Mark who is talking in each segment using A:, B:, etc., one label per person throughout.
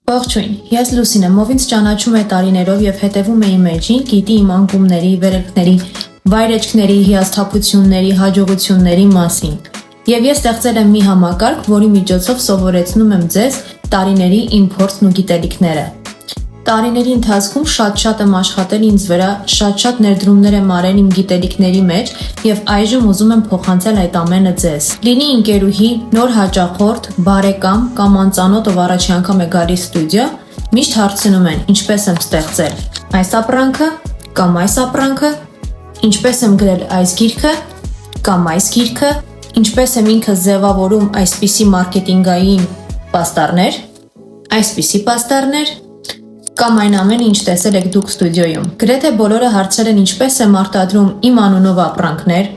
A: Ողջույն, ես Լուսին եմ, ով ինձ ճանաչում է տարիներով եւ հետևում է իմ էջին, գիտի իմ անկումների, վերելքների, վայրեջքների, հիասթափությունների, հաջողությունների մասին։ Եվ ես ստեղծել եմ մի համակարգ, որի միջոցով սովորեցնում եմ ձեզ տարիների իմ փորձն ու գիտելիքները։ Տարիների ընթացքում շատ եմ աշխատել ինձ վրա, շատ ներդրումներ եմ արել իմ գիտելիքների մեջ եւ այժմ ուզում եմ փոխանցել այդ ամենը ձեզ։ Լինի ընկերուհի, նոր հաճախորդ, բարեկամ կամ անծանոթ, ով առաջի անգամ է գալիս ստուդիո, միշտ հարցնում են՝ ինչպես եմ ստեղծել այս ապրանքը կամ այս ապրանքը, ինչպես եմ գրել այս գիրքը կամ այս գիրքը, ինչպես եմ ինքս ձևավորում այսպիսի մարքեթինգային պաստառներ, այսպիսի պաստառներ, կամ այն ամենը, ինչ տեսել եք դուք ստուդիոյում։ Գրեթե բոլորը հարցրել են ինչպես եմ արտադրում իմ անունով ապրանքներ,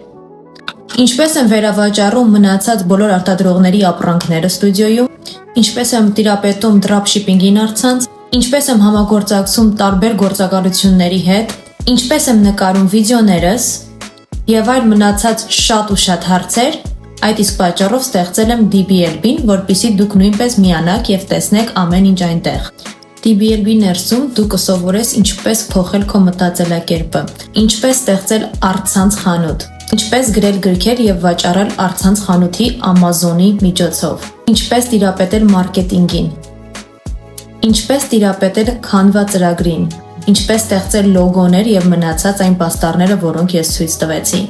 A: ինչպես եմ վերավաճառում մնացած բոլոր արտադրողների ապրանքները ստուդիոյում, ինչպես եմ տիրապետում դրոփշիփինգին առցանց, ինչպես եմ համագործակցում տարբեր գործակալությունների հետ, ինչպես եմ նկարում վիդեոներս եւ այլ մնացած շատ հարցեր, այդ իսկ պատճառով ստեղծել եմ DBLB-ն, որպեսզի դուք նույնպես միանաք եւ տեսնեք ամեն ինչ այնտեղ։ DBLB ներսում դու կսովորես ինչպես փոխել քո մտածելակերպը, ինչպես ստեղծել առցանց խանութ, ինչպես գրել գրքեր եւ վաճառել առցանց խանութի Amazon-ի միջոցով, ինչպես տիրապետել մարքեթինգին, ինչպես տիրապետել Canva ծրագրին, ինչպես ստեղծել լոգոներ եւ մնացած այն պաստառները, որոնք ես ցույց տվեցի։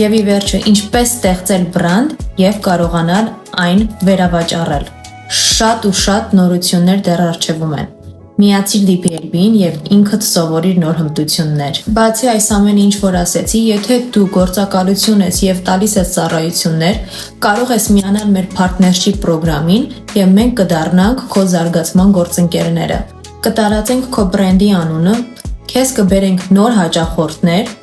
A: Եվ ի վերջո, ինչպես ստեղծել բրանդ եւ կարողանալ այն վերավաճառել։ Շատ նորություններ դեռ առջևում են։ Միացիր DBLB-ին եւ ինքդ սովորիր նոր հմտություններ։ Բացի այս ամենը, ինչ որ ասեցի, եթե դու գործակալություն ես եւ տալիս ես ծառայություններ, կարող ես միանալ մեր partnership պրոգրամին եւ մենք կդառնանք քո զարգացման գործընկերները։ Կտարածենք քո բրենդի անունը, քեզ կբերենք նոր հաճախորդներ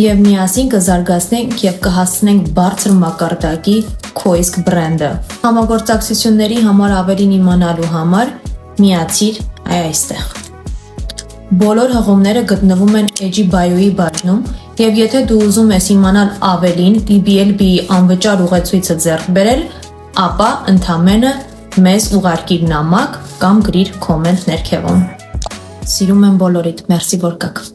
A: եւ միասին կզարգացնենք եւ կհասցնենք բարձր մակարդակի քո իսկ բրենդը։ Համագործակցությունների համար ավելին իմանալու համար միացիր այստեղ։ Բոլոր հղումները գտնվում են Edge Bio-ի բաժնում եւ եթե դու ուզում ես իմանալ ավելին DBLB-ի անվճար ուղեցույցը ձեռք բերել, ապա ընդամենը մեզ ուղարկիր նամակ կամ գրիր կոմենտ ներքևում։ Սիրում եմ բոլորիդ, մերսի որ կաք։